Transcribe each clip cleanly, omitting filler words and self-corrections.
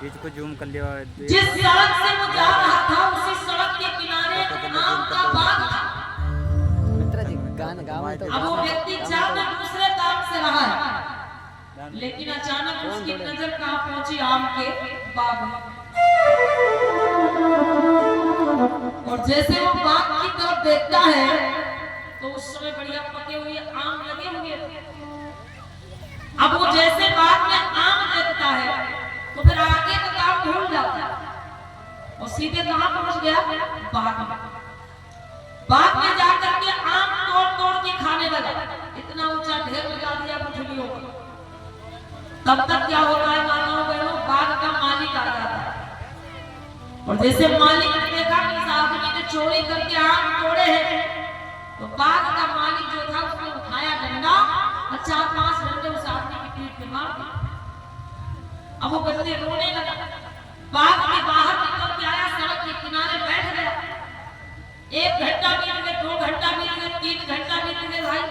बीच को जूम कर लिया। जिस सड़क से वो जा रहा था उसी सड़क के किनारे आम का बाग था। मित्र जी गान गाओ तो। अब वो व्यक्ति जाकर दूसरे काम से रहा है, लेकिन अचानक उसकी नजर कहाँ पहुंची? आम के बाग में। और जैसे वो बाग की तरफ देखता है तो उस समय बढ़िया पके हुए आम लगे हुए थे। अब वो जैसे बाग में आम देखता है तो फिर आगे का काम भूल जाता है और सीधे कहां पहुंच गया? बाग में। बाग में जाकर के आम तोड़ तोड़ के खाने लगा। इतना ऊंचा ढेर लगा दिया गुठलियों का। तब तक क्या होता है मानो बहनों, बाग का मालिक आ जाता है और जैसे मालिक ने देखा कि इस आदमी ने चोरी करके आम तोड़े हैं तो बाग का मालिक जो था उसने उठाया डंडा और 4-5 डंडे उस आदमी की पीठ पे मार दिए। अब वो बंदे रोने लगा। बाग के बाहर निकल के आया, सड़क के किनारे बैठ गया। 1 घंटा बीत गया, 2 घंटा बीत गया, 3 घंटा बीत गया। भाई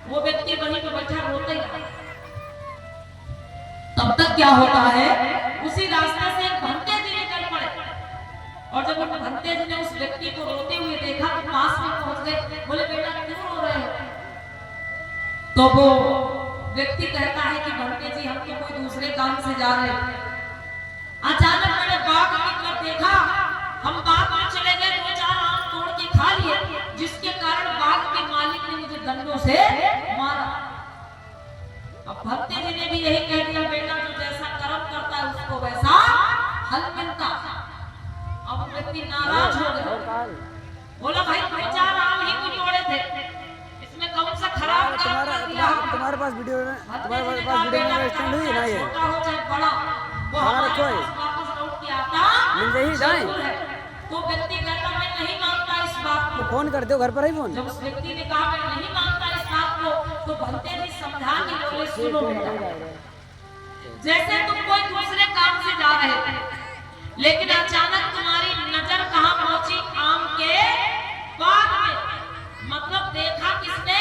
वो व्यक्ति वहीं पे बैठा रोते ही। तब तक क्या होता है, उसी रास्ते से एक भंते जी निकल पड़े और जब उन भंते जी ने उस व्यक्ति को रोते हुए देखा तो पास में पहुंच गए। बोले बेटा क्यों रो रहे हो? तो वो व्यक्ति कहता है कि भंते जी हम तो कोई दूसरे काम से जा रहे हैं। अचानक मैंने बाग की तरफ देखा, हम बाग में चले गए, 2-4 आम तोड़ के खा लिए, जिसके कारण बाग के मालिक ने मुझे डंडों से मारा। अब भंते जी ने भी यही कह दिया, बेटा जो जैसा कर्म करता है उसको वैसा फल मिलता। अब व्यक्ति नाराज हो गया, बोला भाई 2-4 आम ही कुछ तोड़े थे, इसमें कौन सा खराब काम कर दिया? तुम्हारे पास वीडियो में स्टैंड हुई ना? ये छोटा हो चाहे बड़ा, वो हमारे पास वापस लौट के आता मिल जाए जाए। तो व्यक्ति कहता मैं नहीं मानता इस बात को। फोन कर दो घर पर ही फोन। जब उस व्यक्ति ने कहा मैं नहीं मानता इस बात को तो भंते जी समझा के बोले सुनो बेटा, जैसे तुम कोई दूसरे काम से जा रहे थे लेकिन अचानक तुम्हारी नजर कहां पहुंची? आम के बाग में। मतलब देखा किसने?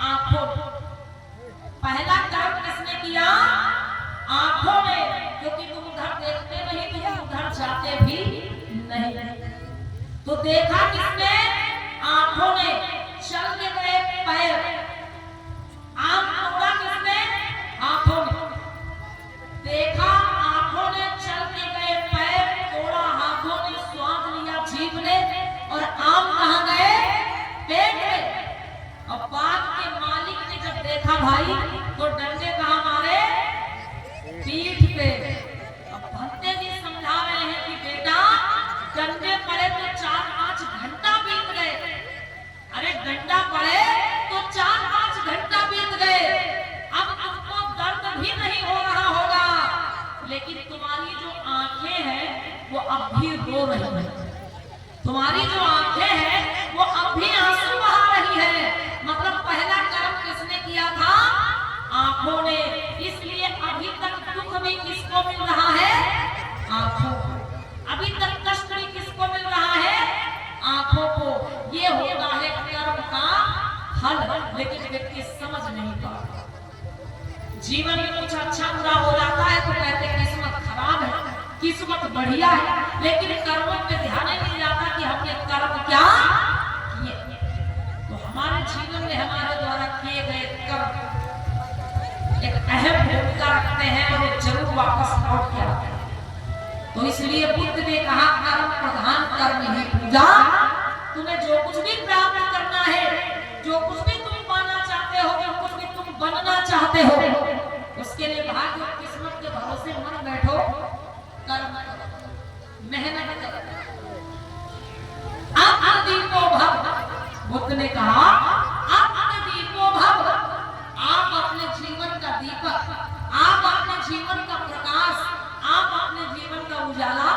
आंखों। पहला कर्म किसने किया? आंखों ने, क्योंकि तुम उधर देखते नहीं, तुम उधर जाते भी नहीं। तो देखा किसने? आंखों ने। चल के गए पैर। आम तोड़ा किसने? आंखों ने। देखा आंखों ने, चल के गए पैर, तोड़ा हाथों ने, स्वाद लिया जीभ ने और आम कहां गए? पेट में। अब बाग के मालिक ने जब देखा भाई तो डंडे कहां मारे? पीठ पे। अब भंते जी समझा रहे हैं कि बेटा डंडे पड़े तो 4-5 घंटा बीत गए। अरे डंडा पड़े तो 4-5 घंटा बीत गए, अब तुमको दर्द भी नहीं हो रहा होगा, लेकिन तुम्हारी जो आंखें हैं वो अब भी रो रही हैं। तुम्हारी जो आंखें हैं वो अब भी आंसू बहा रही है। मतलब पहला कर्म किसने किया था? आंखों ने। इसलिए अभी तक दुख भी किसको मिल रहा है? आंखों को। अभी तक कष्ट भी किसको मिल रहा है? आंखों को। ये होता है कर्म का फल, लेकिन व्यक्ति समझ नहीं पाता। जीवन में कुछ अच्छा बुरा हो जाता है तो कहते किस्मत खराब है, किस्मत बढ़िया है, लेकिन कर्मों पे ध्यान नहीं जाता कि हमने कर्म क्या किए। तो हमारे जीवन में हमारे द्वारा किए गए कर्म एक अहम भूमिका रखते हैं और वो जरूर वापस लौट के आते हैं। तो इसलिए बुद्ध ने कहा कर्म प्रधान कर्म ही पूजा। तुम्हें जो कुछ भी प्राप्त करना है, जो कुछ भी तुम पाना चाहते हो, जो कुछ भी तुम बनना चाहते हो, उसके लिए भाग्य और किस्मत के भरोसे मत बैठो, कर्म करो, मेहनत करो। अपने दीपो भव, बुद्ध ने कहा अपने दीपो भव, आप अपने जीवन का दीपक, आप अपने जीवन का प्रकाश, आप अपने जीवन का उजाला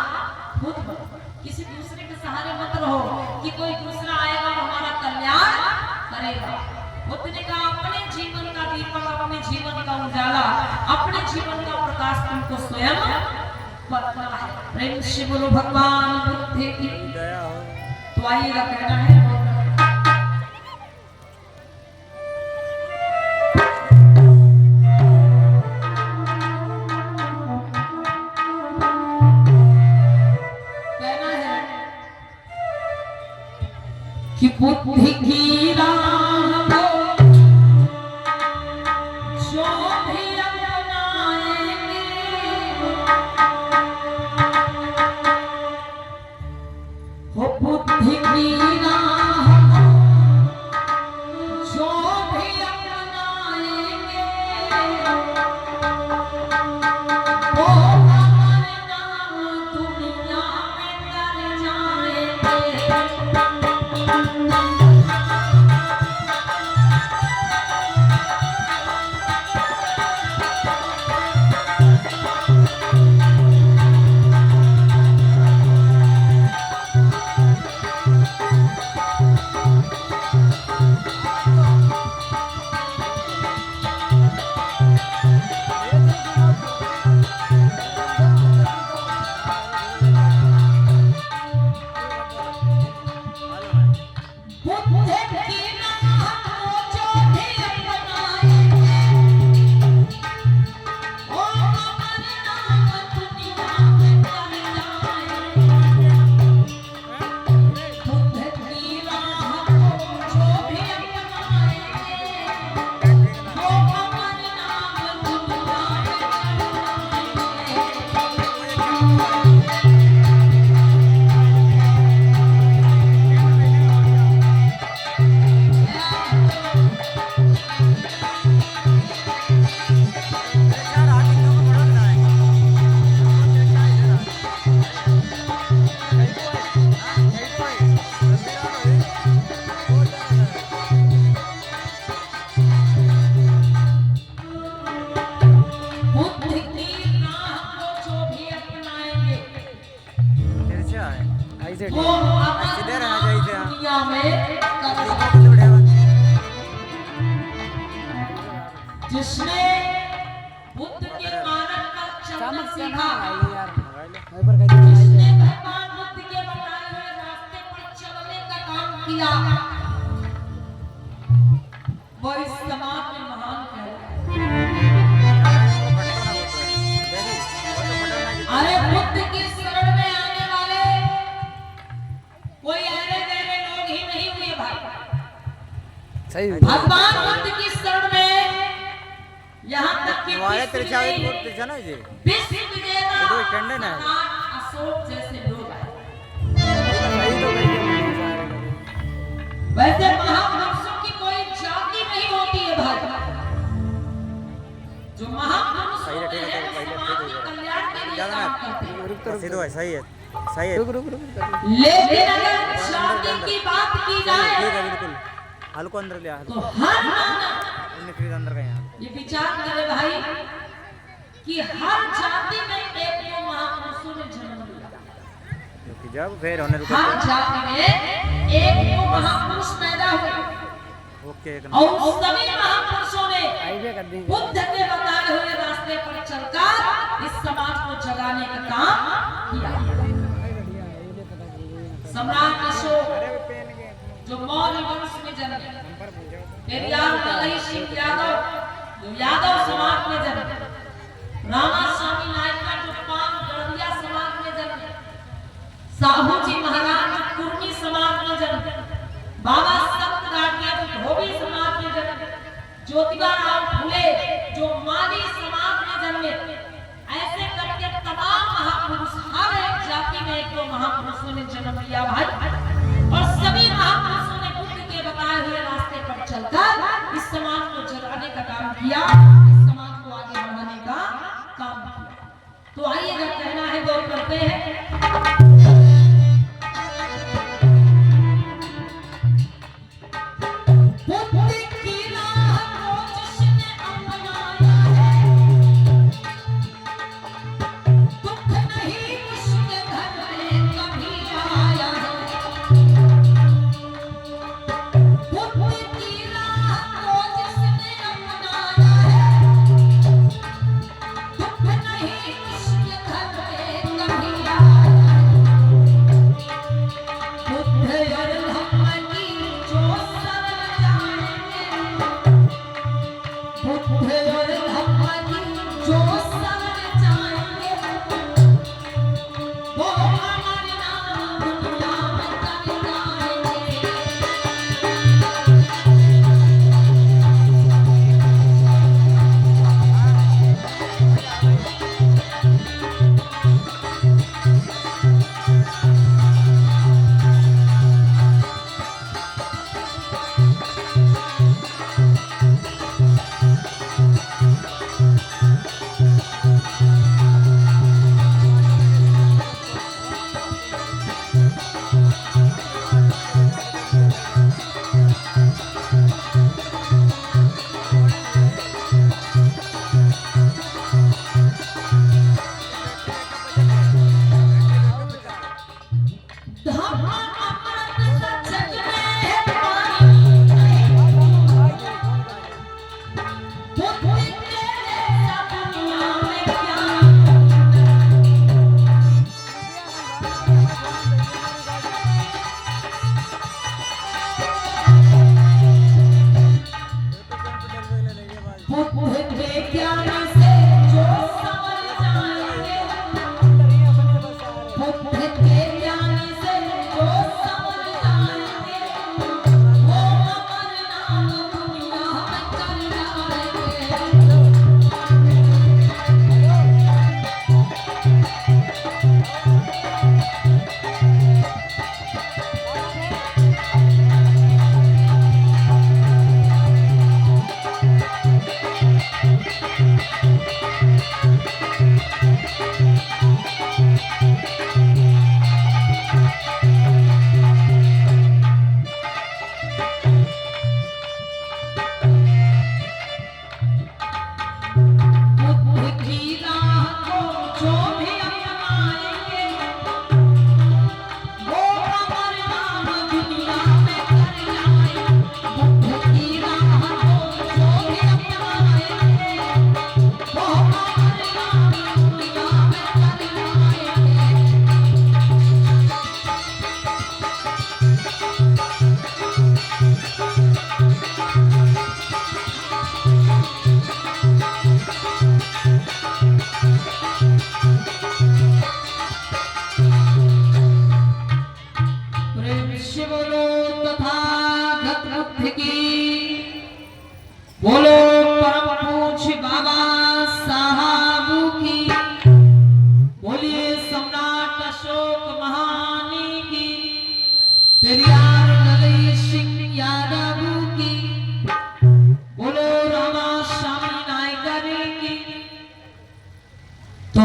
खुद बनो। किसी दूसरे के सहारे मत रहो कि कोई दूसरा आएगा और हमारा कल्याण करेगा। बुद्ध ने कहा अपने जीवन का दीपक, अपने जीवन का उजाला, अपने जीवन का प्रकाश तुमको स्वयं बनना है। प्रेम से बोलो भगवान बुद्ध की दया हो। तो आइएगा कहना है बुद्धि की राह को जो भी अपनाएंगे वो बुद्धि की राह को जो भी अपनाएंगे वो हमारे नाम दुनिया में कर जाएंगे। ऐसे वो सीधे रहना चाहिए था। दुनिया में जिसने बुद्ध के मानव का चलन सीखा, जिसने भगवान बुद्ध के बताए हुए रास्ते पर चलने का काम किया, वो इस समाज में महान कहलाए। अरे बुद्ध की शरण में आने वाले कोई ऐरे गहरे लोग ही नहीं हुए भाई। सही भगवान बुद्ध की शरण में यहाँ तक कि विश्व विजेता अशोक जैसे लोग आए। वैसे महापुरुषों की कोई जाति नहीं होती है भाई। जो महापुरुष होते हैं समाज के कल्याण के लिए काम करते हैं। सही है सही है। लेकिन अगर जाति की बात की जाए बिल्कुल हल्को अंदर लिया तो हर मानव अंदर का यहाँ ये विचार करे भाई कि हर जाति में एक दो महापुरुषों ने जन्म लिया। जब फिर होने हर जाति में एक दो महापुरुष पैदा हुए ओके और उन सभी महापुरुषों ने बुद्ध के बताए हुए रास्ते पर चलकर इस समाज को जगाने का काम किया। सम्राट अशोक जो मौर्य वंश में जन्मे, पेरियार मलई सिंह यादव जो यादव समाज में जन्मे, रामास्वामी नायकर जो पान गढ़िया समाज में जन्मे, साहू जी महाराज जो कुर्मी समाज में जन्मे, बाबा संत गाड़िया जो धोबी समाज में जन्मे, ज्योतिबा राव फुले जो माली समाज में जन्मे, ऐसे करके तमाम महापुरुष हर एक जाति में एक दो महापुरुषों ने जन्म लिया भाई। और सभी महापुरुषों ने बुद्ध के बताए हुए रास्ते पर चलकर इस समाज को जगाने का काम किया, इस समाज को आगे बढ़ाने का काम किया। तो आइए जब कहना है गौर करते हैं।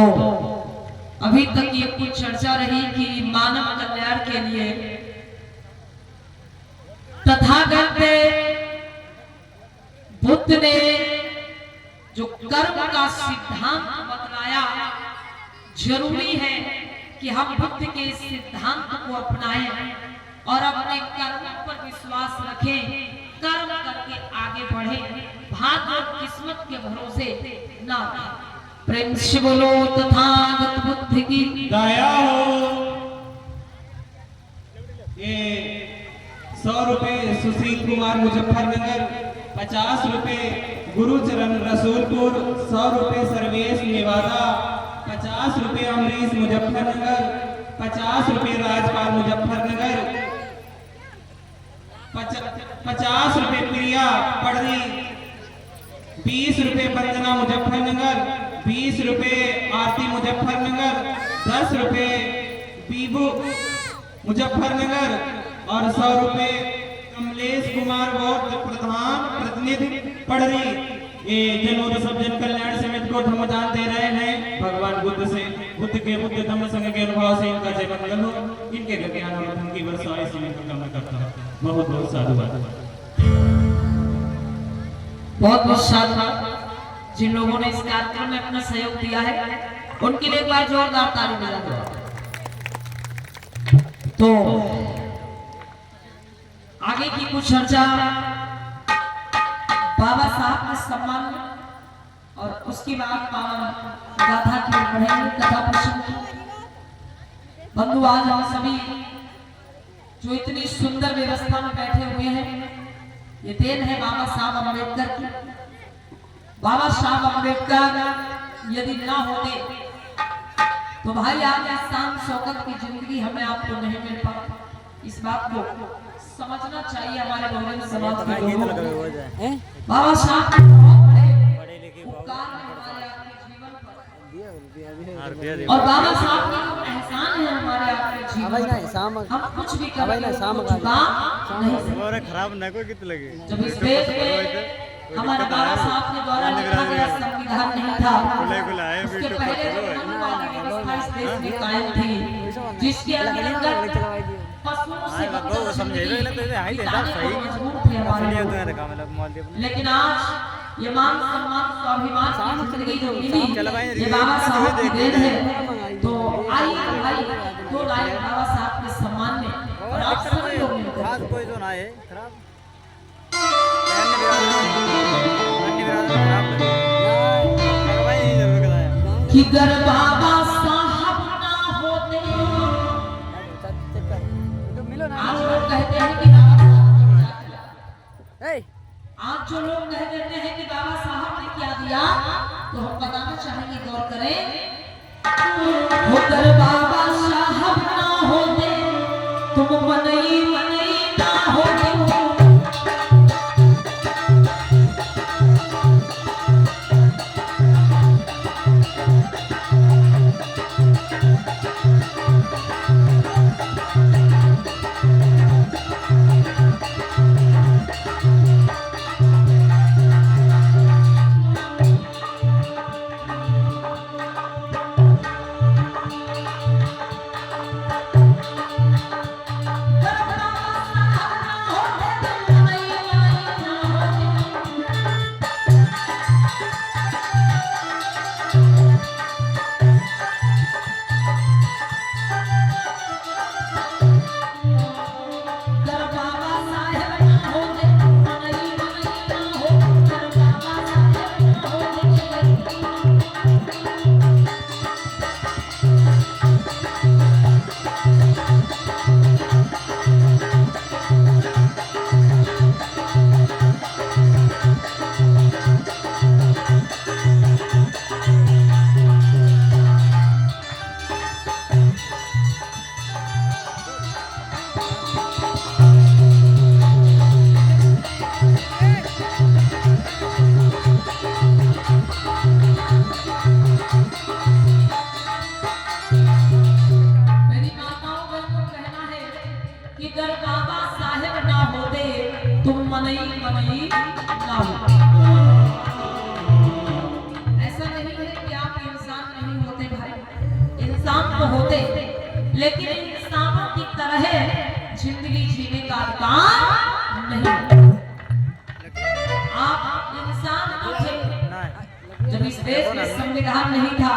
अभी तक ये कुछ चर्चा रही कि मानव कल्याण के लिए तथागत बुद्ध ने जो कर्म का सिद्धांत बतलाया, जरूरी है कि हम बुद्ध के इस सिद्धांत को अपनाएं और अपने कर्मों पर विश्वास रखें, कर्म करके आगे बढ़ें, भाग्य और किस्मत के भरोसे ना रहें। प्रेम से बोलो तथागत बुद्ध की दया हो। ये 100 रुपए सुशील कुमार मुजफ्फरनगर, 50 रुपए गुरुचरण रसूलपुर, 100 रुपए सर्वेश नेवादा, 50 रुपए अमरीश मुजफ्फरनगर, 50 रुपए राजपाल मुजफ्फरनगर, 50 रुपए प्रिया पड़री, 20 रुपए वंदना मुजफ्फरनगर, 20 रुपए आरती मुजफ्फरनगर, 10 रुपए बीबू मुजफ्फरनगर और 100 रुपए कमलेश कुमार वार्ड प्रधान प्रतिनिधि पड़री। ये जनोद सब जन कल्याण समिति को धर्मदान दे रहे हैं। भगवान बुद्ध से, बुद्ध के बुद्ध धम्म संघ के अनुभव से इनका जय मंगल हो, इनके ज्ञान और धन की वर्षा इसी में कामना करता हूँ। बहुत बहुत साधुवाद। बहुत बहुत साधुवाद जिन लोगों ने इस कार्यक्रम में अपना सहयोग दिया है, उनके लिए एक बार जोरदार ताली बजा दो। तो आगे की कुछ चर्चा बाबा साहब के सम्मान और उसके बाद पावन गाथा की ओर बढ़ेंगे। कथा प्रसंग बंधु, आज हम सभी जो इतनी सुंदर व्यवस्था में बैठे हुए हैं, ये देन है बाबा साहब अम्बेडकर की। बाबा साहब अम्बेडकर यदि ना होते तो भाई आज शान शौकत की जिंदगी हमें आपको नहीं मिल पाती। इस बात को समझना चाहिए हमारे बहुजन समाज के लोगों को। बाबा साहब के बहुत बड़े उपकार हैं हमारे आपके जीवन पर, और बाबा साहब का जो एहसान है हमारे आपके जीवन पर, हम कुछ भी करें नहीं। खराब ना कोई कितने लगे जब इस देश में हमारे बाबा साहब के द्वारा लिखा गया संविधान नहीं था, उसके पहले कानूनवादी व्यवस्था इस देश में कायम थी, जिसके अंतर्गत पशुओं से बदतर मजबूर थे हमारे। लेकिन आज ये मान सम्मान स्वाभिमान की जिंदगी जो मिली, ये बाबा साहब की देन है। तो आइए भाई 2 लाइन बाबा साहब के सम्मान में, और आप सभी लोग मिलकर कोई तो ना है खराब कि गर बाबा साहब ना होते, आज लोग कहते हैं कि आज जो लोग कह देते हैं कि बाबा साहब ने क्या दिया, तो हम बताना चाहेंगे, गौर करें। वो गर बाबा साहब ना होते, तुम मनई मनई ना होते। तो होते, लेकिन इंसानों की तरह जिंदगी जीने का अधिकार नहीं। आप इंसान तो थे जब इस देश में संविधान नहीं था,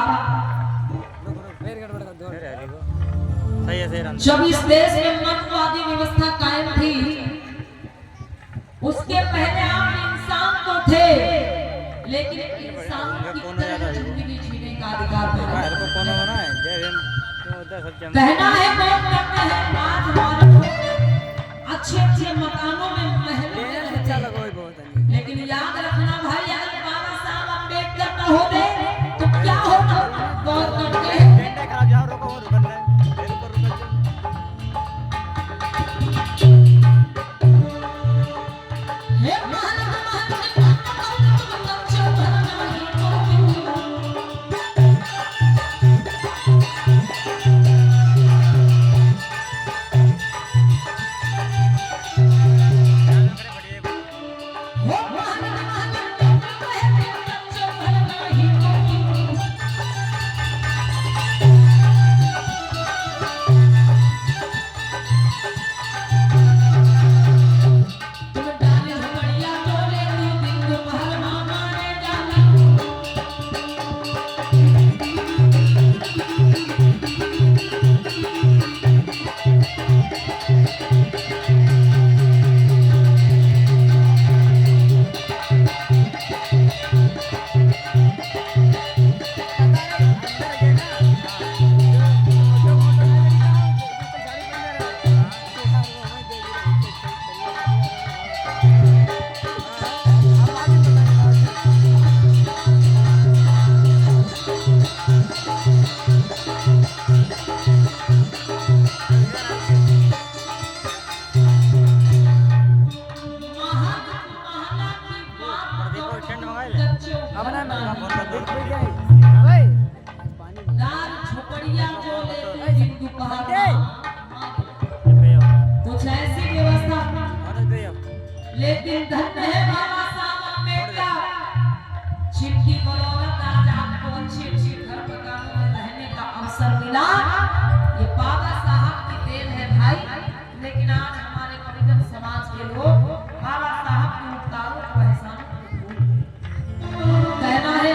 जब इस देश में मनवादी व्यवस्था कायम थी, उसके पहले आप इंसान तो थे, लेकिन इंसानों की तरह जिंदगी जीने का अधिकार कहना है कौन करते हैं। आज हमारे अच्छे अच्छे मकानों में महलों में रहते हैं, लेकिन याद रखना भाई, अगर बाबा साहब अम्बेडकर न होते तो क्या होता। गौर करते हैं कुछ ऐसी व्यवस्था, लेकिन धन्य है बाबा साहब अम्बेडकर, जिनकी बदौलत आज आपको अच्छे अच्छे घर मकानों में रहने का अवसर मिला। ये बाबा साहब की देन है भाई। लेकिन आज हमारे परिजन समाज के लोग बाबा साहब के उपकारों को एहसानों को भूल कहना है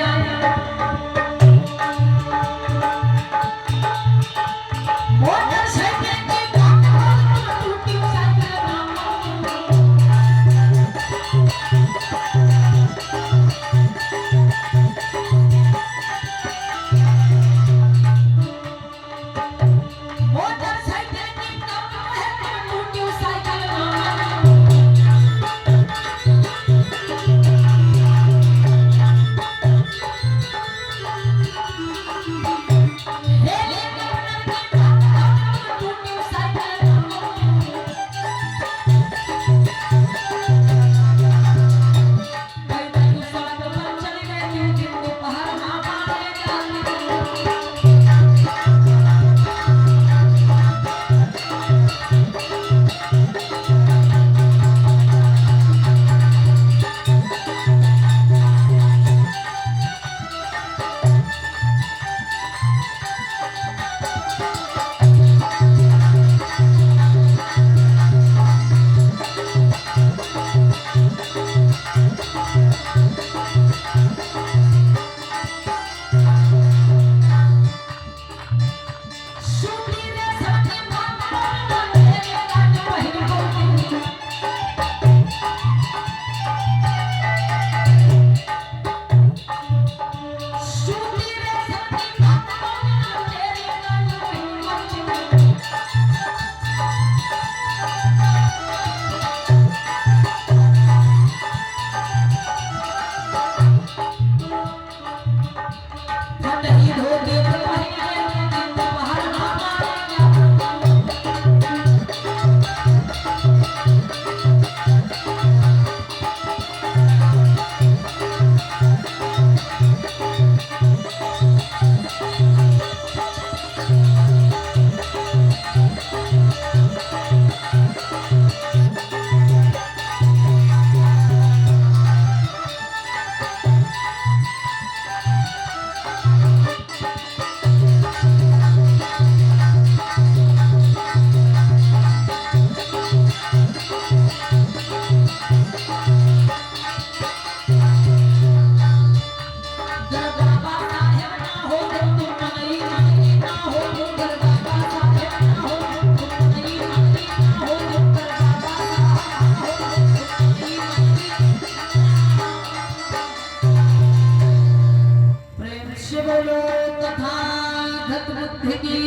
बोलो तथागत बुद्ध की,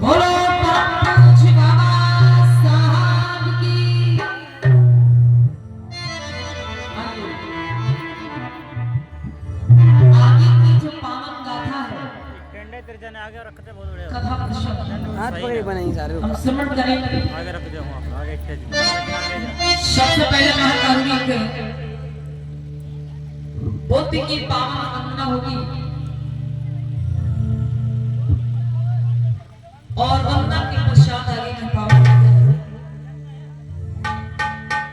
बोलो परम पूज्य बाबा साहब की। आगे की जो पावन गाथा है, कथा प्रसंग हाथ पकड़ बनेंगे सारे हम श्रवण करेंगे। आगे रख दो आगे सबसे पहले महाकारुणिक बुद्ध की पावन वंदना होगी और वंदना के पश्चात आगे की पावन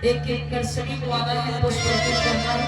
एक एक कर सभी को आगे पुष्प अर्पित करना है।